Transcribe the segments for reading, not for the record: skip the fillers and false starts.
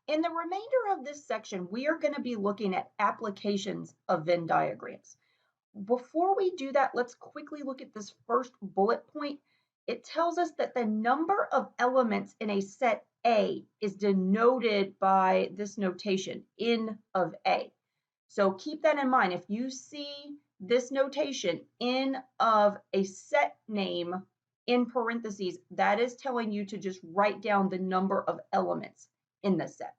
In the remainder of this section, we are going to be looking at applications of Venn diagrams. Before we do that, let's quickly look at this first bullet point. It tells us that the number of elements in a set A is denoted by this notation, N of A. So keep that in mind. If you see this notation, N of a set name in parentheses, that is telling you to just write down the number of elements in the set.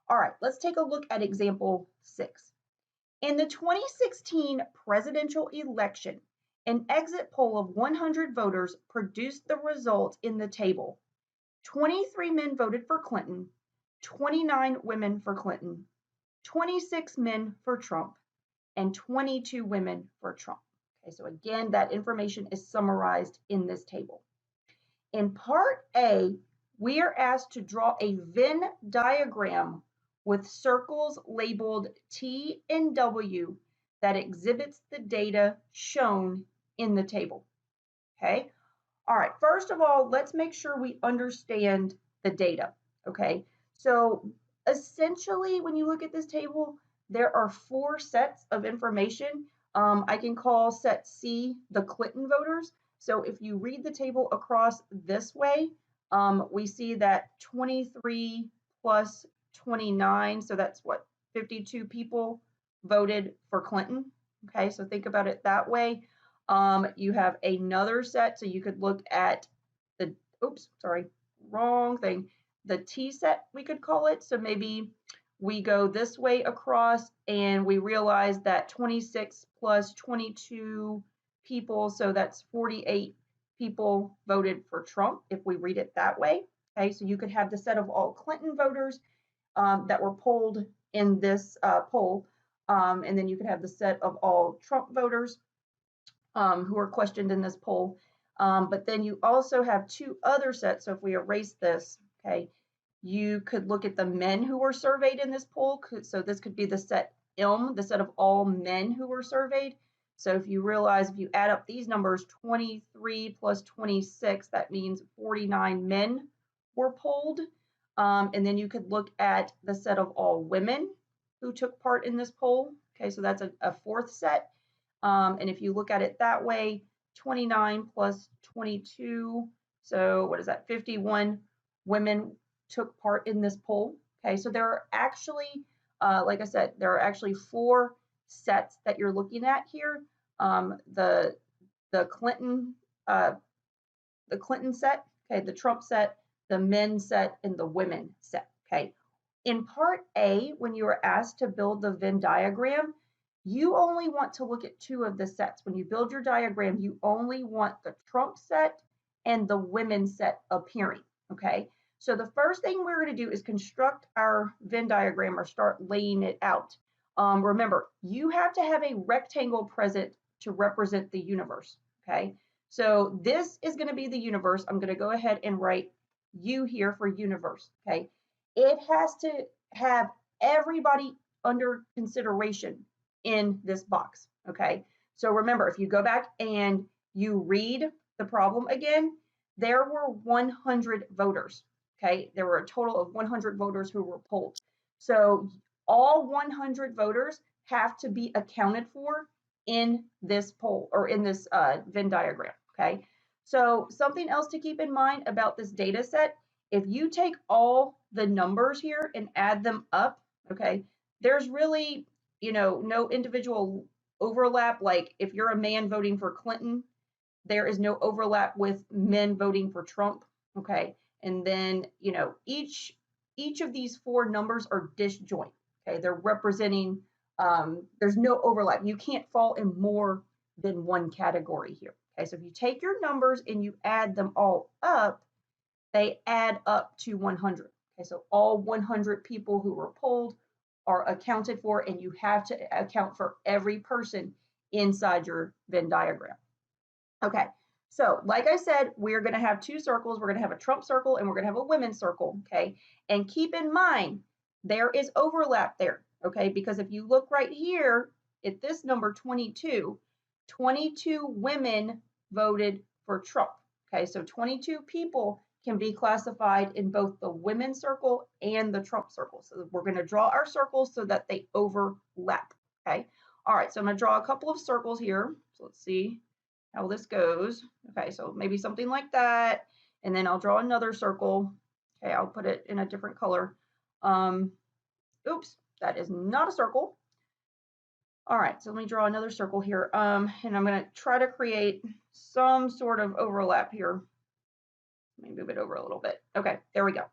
All right, let's take a look at example 6. In the 2016 presidential election, an exit poll of 100 voters produced the result in the table. 23 men voted for Clinton, 29 women for Clinton, 26 men for Trump, and 22 women for Trump. Okay, so again, that information is summarized in this table. In part A, we are asked to draw a Venn diagram with circles labeled T and W that exhibits the data shown in the table. Okay. All right. First of all, let's make sure we understand the data. Okay. So essentially, when you look at this table, there are 4 sets of information. I can call set C the Clinton voters. So if you read the table across this way, we see that 23 plus 29, so that's what, 52 people voted for Clinton. Okay, so think about it that way. You have another set, so you could look at the, oops, sorry, wrong thing, the T set, we could call it. So maybe we go this way across and we realize that 26 plus 22 people, so that's 48 people voted for Trump, if we read it that way. Okay, so you could have the set of all Clinton voters that were polled in this poll, and then you could have the set of all Trump voters who are questioned in this poll. But then you also have 2 other sets. So if we erase this, okay, you could look at the men who were surveyed in this poll. So this could be the set M, the set of all men who were surveyed. So if you realize, if you add up these numbers, 23 plus 26, that means 49 men were polled. And then you could look at the set of all women who took part in this poll. Okay, so that's a 4th set. And if you look at it that way, 29 plus 22, so what is that? 51 women took part in this poll. Okay, so there are actually, like I said, there are actually 4 sets that you're looking at here. The Clinton set, okay, the Trump set, the men set, and the women set. Okay. In part A, when you are asked to build the Venn diagram, you only want to look at 2 of the sets. When you build your diagram, you only want the Trump set and the women set appearing, okay? So the first thing we're going to do is construct our Venn diagram or start laying it out. Remember, you have to have a rectangle present to represent the universe, okay? So this is going to be the universe. I'm going to go ahead and write U here for universe, okay? It has to have everybody under consideration in this box, okay? So remember, if you go back and you read the problem again, there were 100 voters, okay? There were a total of 100 voters who were polled. So all 100 voters have to be accounted for in this poll or in this Venn diagram, okay? So something else to keep in mind about this data set, if you take all the numbers here and add them up, okay, there's really, no individual overlap. Like if you're a man voting for Clinton, there is no overlap with men voting for Trump, okay? And then, each of these 4 numbers are disjoint, okay? They're representing, there's no overlap. You can't fall in more than one category here, okay? So if you take your numbers and you add them all up, they add up to 100. Okay, so all 100 people who were polled are accounted for, and you have to account for every person inside your Venn diagram. Okay, so like I said, we're going to have 2 circles. We're going to have a Trump circle and we're going to have a women's circle, okay? And keep in mind, there is overlap there, okay? Because if you look right here at this number 22, 22 women voted for Trump, okay? So 22 people can be classified in both the women's circle and the Trump circle. So we're going to draw our circles so that they overlap. Okay. All right. So I'm going to draw a couple of circles here. So let's see how this goes. Okay. So maybe something like that. And then I'll draw another circle. Okay. I'll put it in a different color. Oops, that is not a circle. All right, so let me draw another circle here. And I'm going to try to create some sort of overlap here. Let me move it over a little bit. Okay, there we go.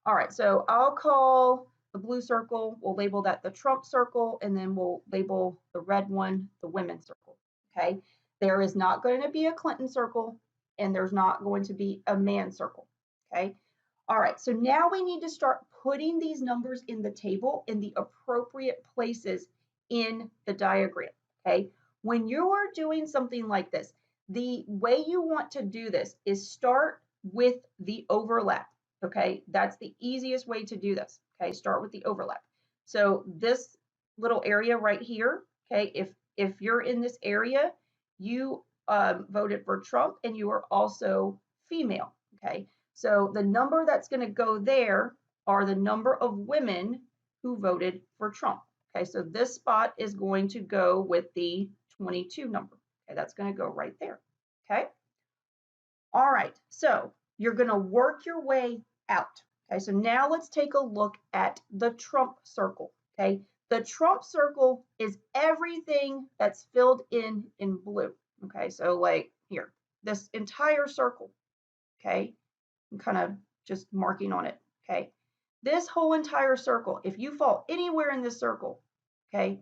All right, so I'll call the blue circle, we'll label that the Trump circle, and then we'll label the red one the women's circle. Okay, there is not going to be a Clinton circle, and there's not going to be a man circle. Okay, all right, so now we need to start putting these numbers in the table in the appropriate places in the diagram. Okay, when you are doing something like this, the way you want to do this is start with the overlap. Okay, that's the easiest way to do this. Okay, start with the overlap. So this little area right here, okay, if you're in this area, you voted for Trump and you are also female. Okay, so the number that's going to go there are the number of women who voted for Trump. Okay, so this spot is going to go with the 22 number. Okay, that's going to go right there. Okay. All right, so you're going to work your way out. Okay, so now let's take a look at the Trump circle. Okay, the Trump circle is everything that's filled in blue. Okay, so like here, this entire circle. Okay, I'm kind of just marking on it. Okay, this whole entire circle, if you fall anywhere in this circle, okay,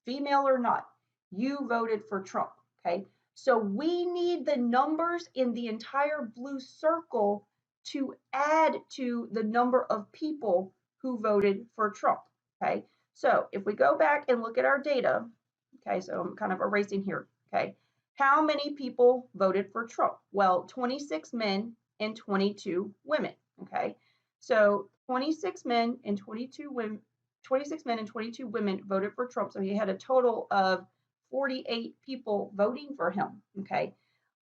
female or not, you voted for Trump. Okay, so we need the numbers in the entire blue circle to add to the number of people who voted for Trump. Okay, so if we go back and look at our data, okay, so I'm kind of erasing here. Okay, how many people voted for Trump? Well, 26 men and 22 women. Okay, so 26 men and 22 women. 26 men and 22 women voted for Trump. So he had a total of 48 people voting for him. Okay.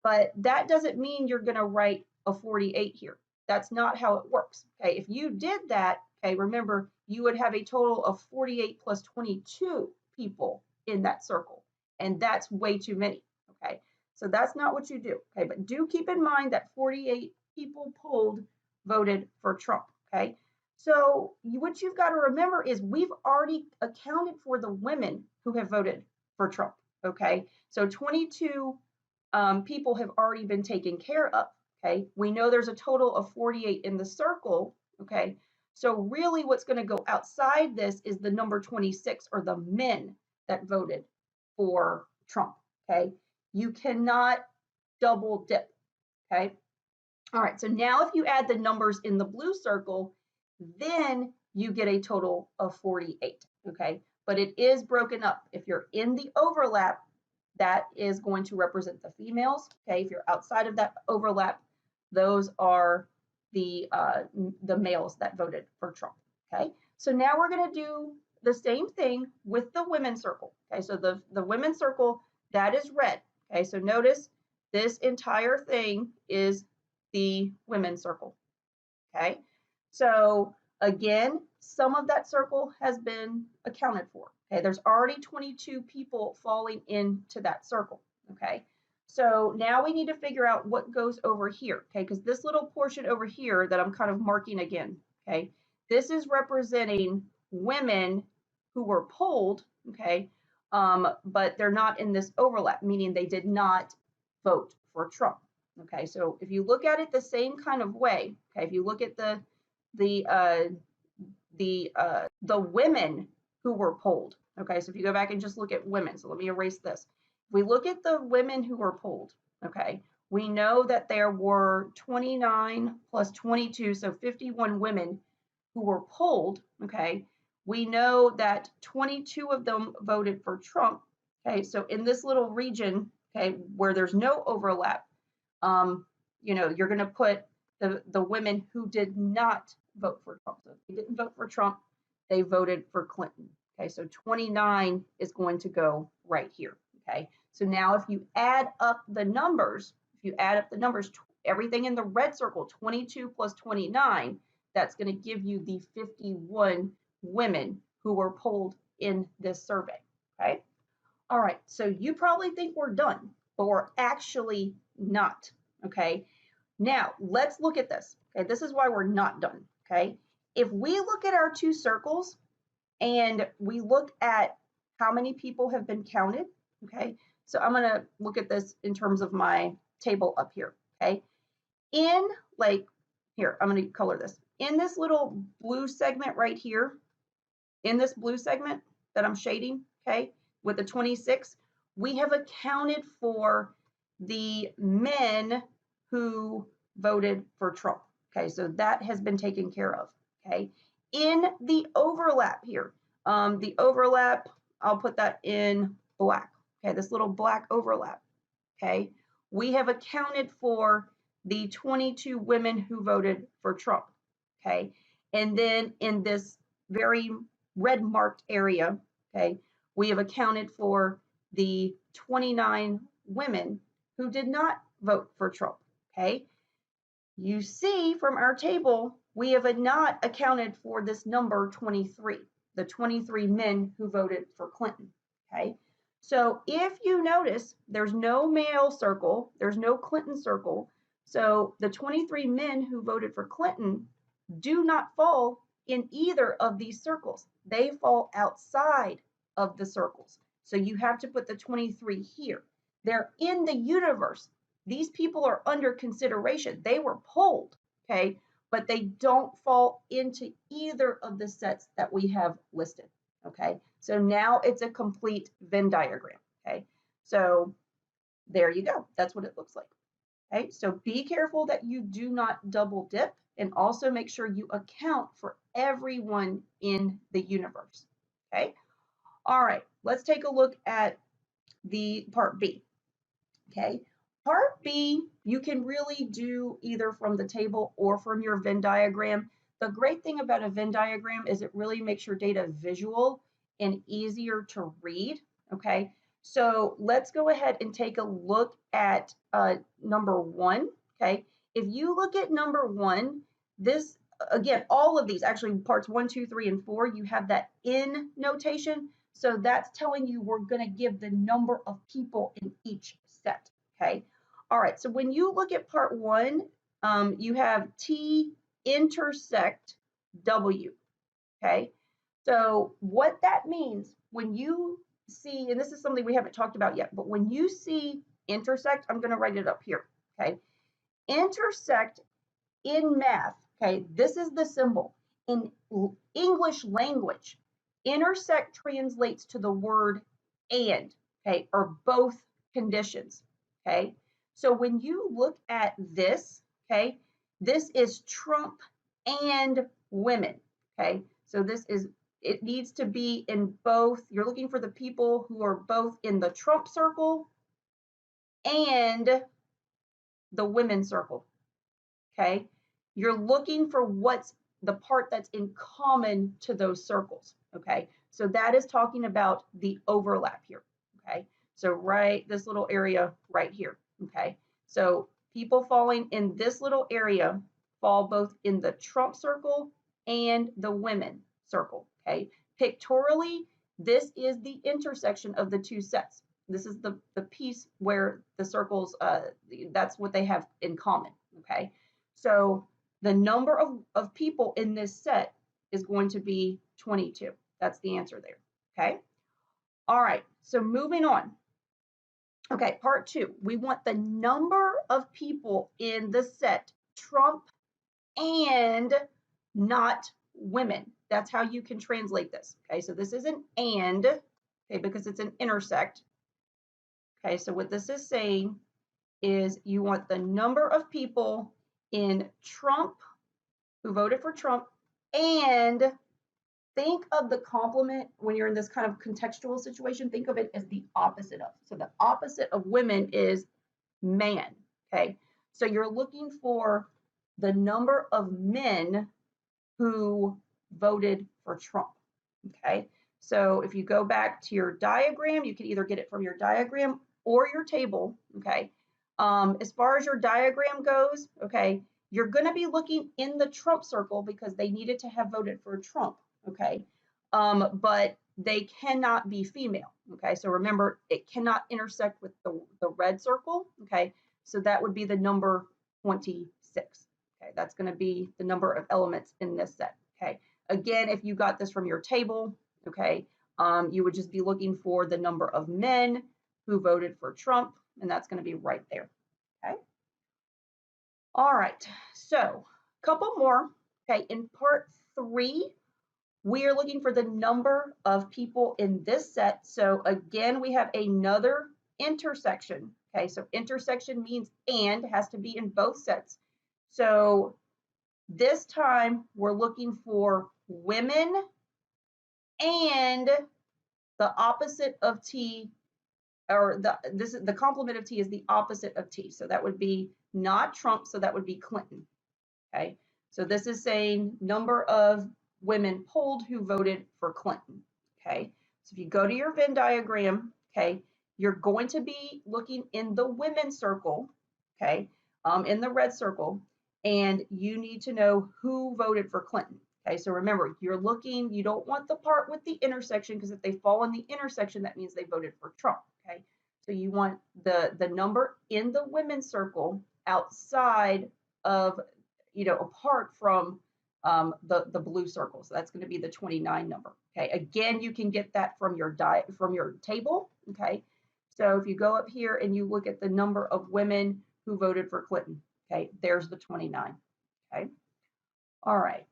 But that doesn't mean you're going to write a 48 here. That's not how it works. Okay. If you did that, okay, remember, you would have a total of 48 plus 22 people in that circle. And that's way too many. Okay. So that's not what you do. Okay. But do keep in mind that 48 people polled voted for Trump. Okay. So what you've got to remember is we've already accounted for the women who have voted for Trump. Okay. So 22 people have already been taken care of. Okay. We know there's a total of 48 in the circle. Okay. So really what's going to go outside this is the number 26 or the men that voted for Trump. Okay. You cannot double dip. Okay. All right. So now if you add the numbers in the blue circle, then you get a total of 48. Okay. But it is broken up. If you're in the overlap, that is going to represent the females. Okay, if you're outside of that overlap, those are the males that voted for Trump. Okay, so now we're going to do the same thing with the women's circle. Okay, so the women's circle, that is red. Okay, so notice this entire thing is the women's circle. Okay, so again, some of that circle has been accounted for. Okay, there's already 22 people falling into that circle. Okay, so now we need to figure out what goes over here. Okay, because this little portion over here that I'm kind of marking again. Okay, this is representing women who were polled. Okay, but they're not in this overlap, meaning they did not vote for Trump. Okay, so if you look at it the same kind of way, okay, if you look at the women who were polled, okay, so if you go back and just look at women, so let me erase this. If we look at the women who were polled, okay, we know that there were 29 plus 22, so 51 women who were polled, okay. We know that 22 of them voted for Trump, okay, so in this little region, okay, where there's no overlap, you're going to put the women who did not vote for Trump. So if they didn't vote for Trump, they voted for Clinton. Okay, so 29 is going to go right here. Okay, so now if you add up the numbers, everything in the red circle, 22 plus 29, that's going to give you the 51 women who were polled in this survey, okay? All right, so you probably think we're done, but we're actually not, okay? Now, let's look at this, okay? This is why we're not done, okay? If we look at our two circles and we look at how many people have been counted, okay? So I'm gonna look at this in terms of my table up here, okay? In like, here, I'm gonna color this. In this little blue segment right here, in this blue segment that I'm shading, okay, with the 26, we have accounted for the men who voted for Trump. Okay, so that has been taken care of. Okay, in the overlap here, the overlap, I'll put that in black. Okay, this little black overlap. Okay, we have accounted for the 22 women who voted for Trump. Okay, and then in this very red marked area, okay, we have accounted for the 29 women who did not vote for Trump, okay? You see from our table, we have not accounted for this number 23, the 23 men who voted for Clinton, okay? So if you notice, there's no male circle, there's no Clinton circle, so the 23 men who voted for Clinton do not fall in either of these circles. They fall outside of the circles. So you have to put the 23 here. They're in the universe. These people are under consideration. They were polled, okay? But they don't fall into either of the sets that we have listed, okay? So now it's a complete Venn diagram, okay? So there you go. That's what it looks like. Okay, so be careful that you do not double dip, and also make sure you account for everyone in the universe. Okay, all right, let's take a look at the part B. Okay, part B, you can really do either from the table or from your Venn diagram. The great thing about a Venn diagram is it really makes your data visual and easier to read. Okay, so let's go ahead and take a look at number one. Okay, if you look at number one, this again, all of these actually parts 1, 2, 3, and 4, you have that in notation. So that's telling you we're going to give the number of people in each set. Okay. All right. So when you look at part one, you have T intersect W. Okay. So what that means when you see, and this is something we haven't talked about yet, but when you see intersect, I'm going to write it up here. Okay. Intersect in math, okay, this is the symbol. In English language, intersect translates to the word and, okay, or both conditions, okay? So when you look at this, okay, this is Trump and women, okay? So this is, it needs to be in both, you're looking for the people who are both in the Trump circle and the women circle, okay? You're looking for what's the part that's in common to those circles, okay? So that is talking about the overlap here, okay? So right, this little area right here, okay? So people falling in this little area fall both in the Trump circle and the women circle, okay? Pictorially, this is the intersection of the two sets. This is the piece where the circles, that's what they have in common, okay? So the number of people in this set is going to be 22. That's the answer there, okay? All right, so moving on. Okay, part two, we want the number of people in the set Trump and not women. That's how you can translate this, okay? So this is an and, okay, because it's an intersect. Okay, so what this is saying is you want the number of people in Trump who voted for Trump, and think of the complement when you're in this kind of contextual situation, think of it as the opposite of. So the opposite of women is man, okay? So you're looking for the number of men who voted for Trump, okay? So if you go back to your diagram, you can either get it from your diagram or your table, okay? As far as your diagram goes, okay, you're going to be looking in the Trump circle because they needed to have voted for Trump, okay? But they cannot be female, okay? So remember, it cannot intersect with the red circle, okay? So that would be the number 26, okay? That's going to be the number of elements in this set, okay? Again, if you got this from your table, okay, you would just be looking for the number of men who voted for Trump, and that's going to be right there. Okay. All right. So a couple more. Okay. In part 3, we are looking for the number of people in this set. So again, we have another intersection. Okay. So intersection means and has to be in both sets. So this time we're looking for women and the opposite of T, or the complement of T is the opposite of T. So that would be not Trump, so that would be Clinton. Okay, so this is saying number of women polled who voted for Clinton. Okay, so if you go to your Venn diagram, okay, you're going to be looking in the women's circle, okay, in the red circle, and you need to know who voted for Clinton. Okay, so remember, you're looking, you don't want the part with the intersection, because if they fall in the intersection, that means they voted for Trump. Okay, so you want the number in the women's circle outside of, apart from the blue circle. So that's going to be the 29 number. Okay, again, you can get that from your table. Okay, so if you go up here and you look at the number of women who voted for Clinton, okay, there's the 29. Okay, all right,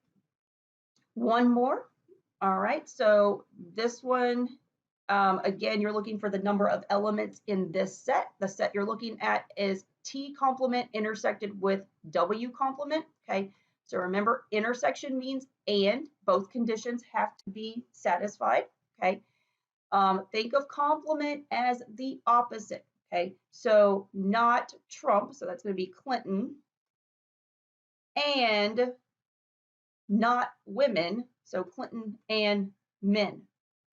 one more. All right, so this one, again, you're looking for the number of elements in this set. The set you're looking at is T complement intersected with W complement. Okay, so remember, intersection means and, both conditions have to be satisfied. Okay, think of complement as the opposite. Okay, so not Trump, so that's going to be Clinton, and not women, so Clinton and men.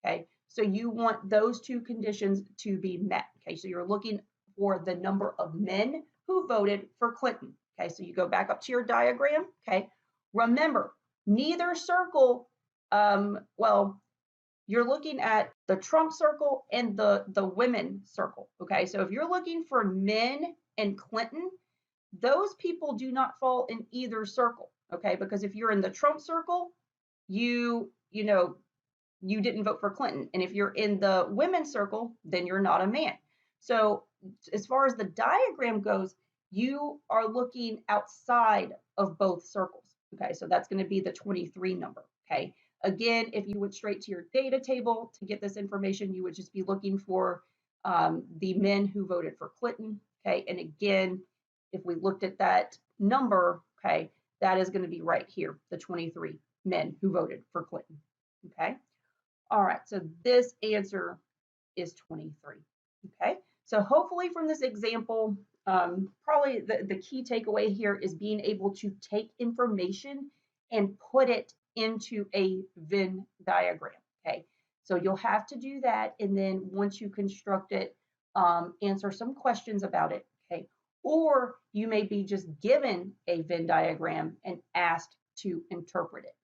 Okay, so you want those two conditions to be met. Okay, so you're looking for the number of men who voted for Clinton. Okay, so you go back up to your diagram. Okay, remember, neither circle, well, you're looking at the Trump circle and the women circle. Okay, so if you're looking for men and Clinton, those people do not fall in either circle. Okay, because if you're in the Trump circle, you didn't vote for Clinton. And if you're in the women's circle, then you're not a man. So as far as the diagram goes, you are looking outside of both circles. Okay, so that's going to be the 23 number. Okay, again, if you went straight to your data table to get this information, you would just be looking for the men who voted for Clinton. Okay, and again, if we looked at that number, okay, that is going to be right here, the 23 men who voted for Clinton. Okay. All right, so this answer is 23. Okay, so hopefully from this example, probably the key takeaway here is being able to take information and put it into a Venn diagram. Okay, so you'll have to do that, and then once you construct it, answer some questions about it. Okay, or you may be just given a Venn diagram and asked to interpret it.